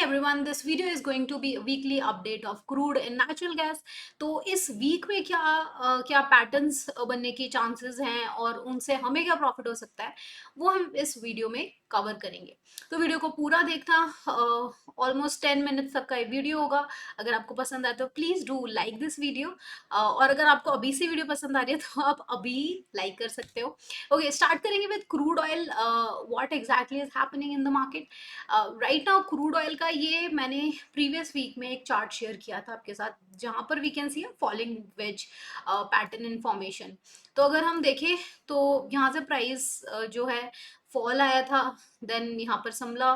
everyone, this video is going to be a weekly update of crude and natural gas. तो इस week में क्या patterns बनने की चांसेस हैं और उनसे हमें क्या प्रॉफिट हो सकता है, वो हम इस वीडियो में कवर करेंगे। तो वीडियो को पूरा देखना, ऑलमोस्ट 10 मिनट्स तक का ये वीडियो होगा। अगर आपको पसंद आए तो please do like this video, और अगर आपको अभी से वीडियो पसंद आ रही है तो आप अभी लाइक कर सकते हो। ओके, स्टार्ट करेंगे with crude oil. What exactly is happening in the market right now. Crude oil का ये मैंने प्रीवियस वीक में एक चार्ट शेयर किया था आपके साथ, जहां पर we can see a falling wedge pattern in formation. तो अगर हम देखें तो यहाँ से प्राइस जो है फॉल आया था, देन यहाँ पर संभला,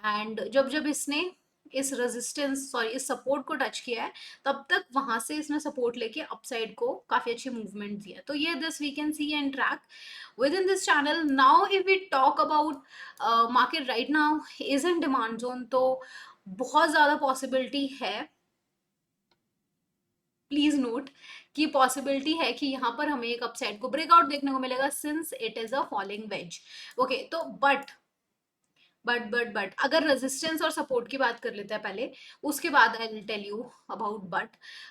एंड जब जब इसने इस रेजिस्टेंस सॉरी इस सपोर्ट को टच किया है, तब तक वहां से इसने सपोर्ट लेके अपसाइड को काफी अच्छी मूवमेंट दिया। तो ये this we can see and track within this channel. Now if we talk about market right now is in demand zone, तो बहुत ज्यादा पॉसिबिलिटी है, प्लीज नोट कि पॉसिबिलिटी है कि यहाँ पर हमें एक अपसाइड को ब्रेकआउट देखने को मिलेगा since it is a falling wedge. Okay, तो बट अगर रेजिस्टेंस और सपोर्ट की बात कर लेते हैं पहले, उसके बाद I will tell you about but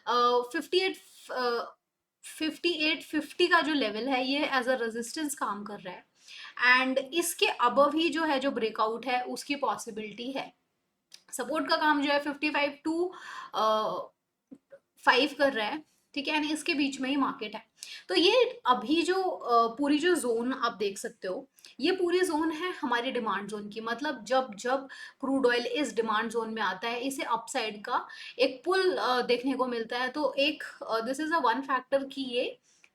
58 5850 का जो लेवल है ये एज अ रेजिस्टेंस काम कर रहा है, एंड इसके अबव ही जो है जो ब्रेकआउट है उसकी पॉसिबिलिटी है। सपोर्ट का काम जो है 55 टू 5 कर रहा है, ठीक है, यानी इसके बीच में ही मार्केट है। तो ये अभी जो पूरी जो जोन आप देख सकते हो, ये पूरी जोन है हमारी डिमांड जोन की। मतलब जब जब क्रूड ऑयल इस डिमांड जोन में आता है, इसे अपसाइड का एक पुल देखने को मिलता है। तो एक this is a one factor कि ये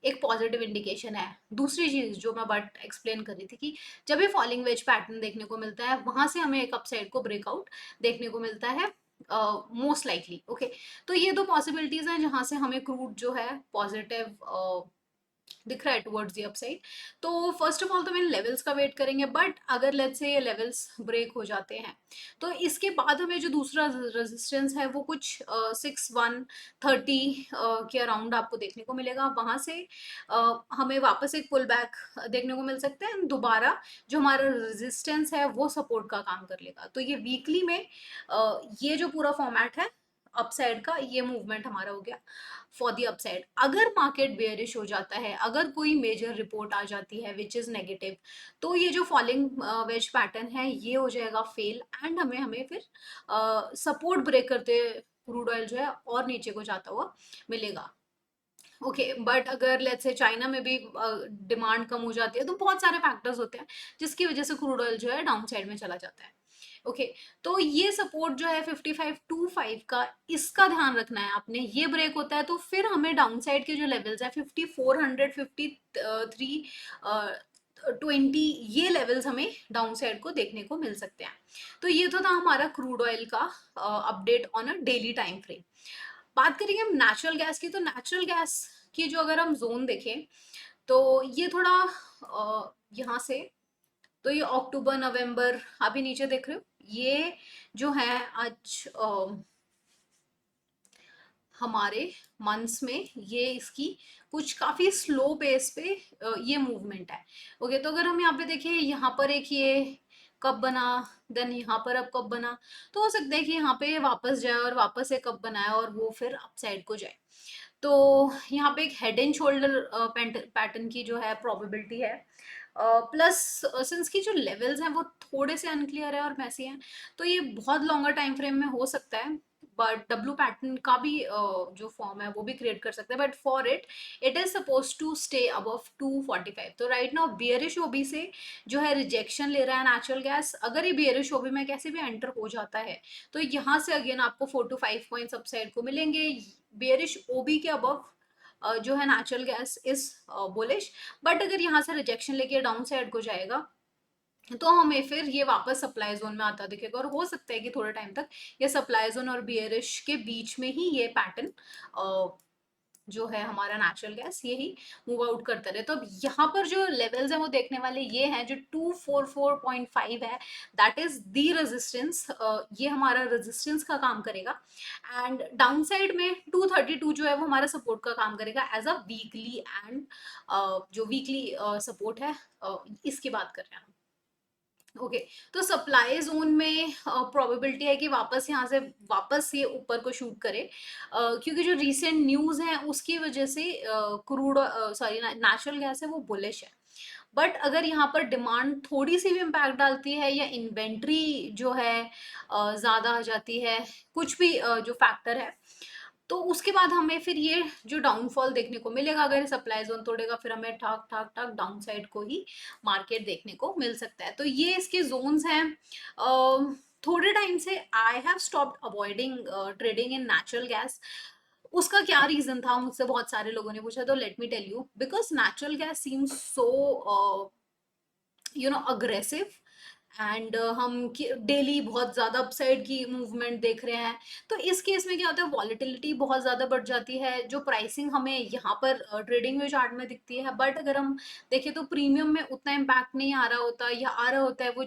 एक पॉजिटिव इंडिकेशन है। दूसरी चीज जो मैं बट एक्सप्लेन कर रही थी कि जब ये फॉलिंग वेज पैटर्न देखने को मिलता है, वहां से हमें एक अपसाइड को ब्रेकआउट देखने को मिलता है मोस्ट लाइकली। ओके, तो ये दो पॉसिबिलिटीज हैं जहां से हमें क्रूड जो है पॉजिटिव दिख रहा है टुवर्ड्स द अपसाइड। तो फर्स्ट ऑफ ऑल तो मैंने लेवल्स का वेट करेंगे, बट अगर लेट्स से ये लेवल्स ब्रेक हो जाते हैं तो इसके बाद हमें जो दूसरा रेजिस्टेंस है वो कुछ 6130 के अराउंड आपको देखने को मिलेगा। वहां से हमें वापस एक पुल बैक देखने को मिल सकता है, दोबारा जो हमारा रेजिस्टेंस है वो सपोर्ट का काम कर लेगा। तो ये वीकली में ये जो पूरा फॉर्मेट है अपसाइड का, ये मूवमेंट हमारा हो गया फॉर द अपसाइड। अगर मार्केट बेयरिश हो जाता है, अगर कोई मेजर रिपोर्ट आ जाती है विच इज नेगेटिव, तो ये जो फॉलिंग वेज पैटर्न है ये हो जाएगा फेल, एंड हमें फिर सपोर्ट ब्रेक करते क्रूड ऑयल जो है और नीचे को जाता हुआ मिलेगा। ओके, बट अगर लेट्स से चाइना में भी डिमांड कम हो जाती है, तो बहुत सारे फैक्टर्स होते हैं जिसकी वजह से क्रूड ऑयल जो है डाउन साइड में चला जाता है। ओके, तो ये सपोर्ट जो है 5525 का, इसका ध्यान रखना है आपने। ये ब्रेक होता है तो फिर हमें डाउन साइड के जो लेवल्स है 5400 53 20, ये लेवल्स हमें डाउन साइड को देखने को मिल सकते हैं। तो ये तो था हमारा क्रूड ऑयल का update on a daily time frame. बात करेंगे हम नेचुरल गैस की। तो नेचुरल गैस की जो अगर हम जोन देखें तो ये थोड़ा यहाँ से, तो ये अक्टूबर नवंबर अभी नीचे देख रहे हो, ये जो है आज हमारे मंथ्स में ये इसकी कुछ काफी स्लो पेस पे ये मूवमेंट है। ओके, तो अगर हम यहाँ पे देखें, यहाँ पर एक ये कब बना, देन यहाँ पर अब कब बना, तो हो सकता है कि यहाँ पे वापस जाए और वापस एक कब बनाए और वो फिर अपसाइड को जाए। तो यहाँ पे एक हेड एंड शोल्डर पैटर्न की जो है प्रोबेबिलिटी है। प्लस सिंस की जो लेवल्स हैं वो थोड़े से अनक्लियर है और मैसी हैं, तो ये बहुत लॉन्गर टाइम फ्रेम में हो सकता है। बट डब्ल्यू पैटर्न का भी जो फॉर्म है वो भी क्रिएट कर सकते हैं, but for it it is suppose to stay above 245। तो राइट नाउ बियरिश ओबी से जो है रिजेक्शन ले रहा है नेचुरल गैस। अगर ये बियरिश ओबी में कैसे भी एंटर हो जाता है, तो यहाँ से अगेन आपको 4 to 5 पॉइंट्स अपसाइड को मिलेंगे। बेयरिश ओबी के अबव जो है natural gas is bullish, but अगर यहाँ से रिजेक्शन लेके डाउन साइड को जाएगा तो हमें फिर ये वापस सप्लाई जोन में आता दिखेगा, और हो सकता है कि थोड़े टाइम तक ये सप्लाई जोन और बियरिश के बीच में ही ये पैटर्न जो है हमारा नेचुरल गैस यही मूव आउट करता रहे। तो अब यहाँ पर जो लेवल्स हैं वो देखने वाले ये हैं, जो 244.5 है, दैट इज दी रेजिस्टेंस। ये हमारा रेजिस्टेंस का काम करेगा, एंड डाउन साइड में 232 जो है वो हमारा सपोर्ट का काम करेगा एज अ वीकली, एंड जो वीकली सपोर्ट है इसकी बात कर रहे हैं हम। ओके, तो सप्लाई ज़ोन में प्रोबेबिलिटी है कि वापस यहाँ से वापस ये ऊपर को शूट करे, क्योंकि जो रीसेंट न्यूज़ हैं उसकी वजह से क्रूड सॉरी नेचुरल गैस है वो बुलिश है। बट अगर यहाँ पर डिमांड थोड़ी सी भी इम्पैक्ट डालती है या इन्वेंट्री जो है ज़्यादा आ जाती है, कुछ भी जो फैक्टर है, तो उसके बाद हमें फिर ये जो डाउनफॉल देखने को मिलेगा। अगर सप्लाई जोन तोड़ेगा फिर हमें ठाक ठाक ठाक डाउन साइड को ही मार्केट देखने को मिल सकता है। तो ये इसके जोन्स हैं। थोड़े टाइम से आई have stopped avoiding trading in natural gas. उसका क्या रीजन था, मुझसे बहुत सारे लोगों ने पूछा, तो let me tell you. Because natural gas seems so aggressive, and हम डेली बहुत ज़्यादा अपसाइड की मूवमेंट देख रहे हैं। तो इस केस में क्या होता है, वॉलेटिलिटी बहुत ज़्यादा बढ़ जाती है। जो प्राइसिंग हमें यहाँ पर ट्रेडिंग में चार्ट में दिखती है, बट अगर हम देखें तो प्रीमियम में उतना इम्पैक्ट नहीं आ रहा होता, या आ रहा होता है वो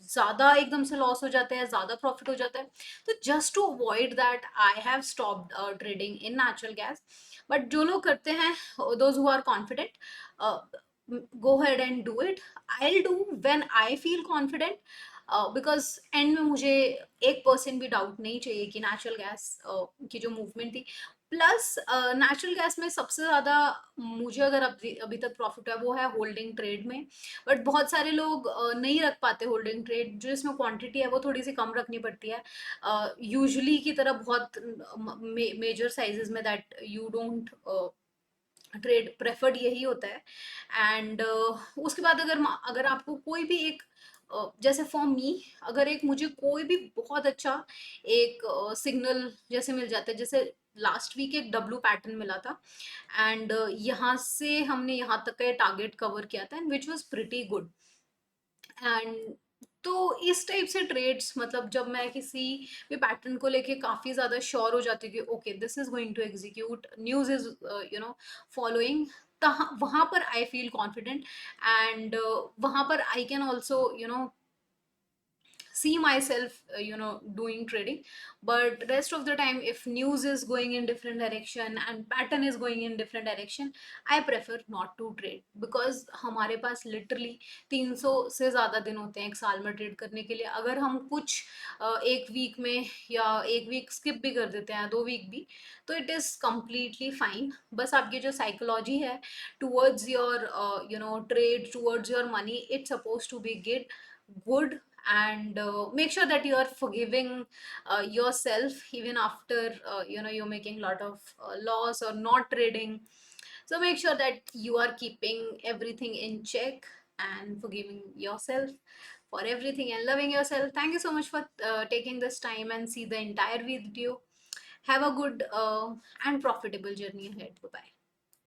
ज़्यादा एकदम से लॉस हो जाता है, ज़्यादा प्रॉफिट हो जाता है। तो just to avoid that I have stopped trading in natural gas. But जो लोग करते हैं, those who are confident, go ahead and do it. I'll do when I feel confident, because and में मुझे 1% भी डाउट नहीं चाहिए कि नेचुरल गैस की जो मूवमेंट थी, प्लस नेचुरल गैस में सबसे ज़्यादा मुझे अगर अभी अभी तक प्रॉफिट है वो है होल्डिंग ट्रेड में। बट बहुत सारे लोग नहीं रख पाते होल्डिंग ट्रेड, जो इसमें क्वांटिटी है वो थोड़ी सी कम रखनी पड़ती है यूजुअली की तरह, बहुत मेजर साइजेस में, that you don't trade preferred यही होता है। एंड उसके बाद अगर अगर आपको कोई भी एक जैसे फॉर मी, अगर एक मुझे कोई भी बहुत अच्छा एक सिग्नल जैसे मिल जाता है, जैसे लास्ट वीक एक डब्लू पैटर्न मिला था, एंड यहाँ से हमने यहाँ तक का टारगेट कवर किया था, and which was pretty good. And तो इस टाइप से ट्रेड्स, मतलब जब मैं किसी भी पैटर्न को लेके काफी ज्यादा श्योर हो जाती हूँ कि okay this is going to execute, news is following, वहां पर आई फील कॉन्फिडेंट। एंड वहां पर I can also see myself doing trading। But rest of the time, if news is going in different direction and pattern is going in different direction, I prefer not to trade, because हमारे पास literally 300 से ज़्यादा दिन होते हैं एक साल में trade करने के लिए। अगर हम कुछ एक वीक में या एक वीक स्किप भी कर देते हैं, 2 वीक भी, तो इट इज़ कम्प्लीटली फाइन। बस आपकी जो साइकोलॉजी है towards your trade, towards your money, it's suppose to be good, and make sure that you are forgiving yourself even after you're making a lot of loss or not trading. So make sure that you are keeping everything in check and forgiving yourself for everything and loving yourself. Thank you so much for taking this time and see the entire video. Have a good and profitable journey ahead. Bye bye.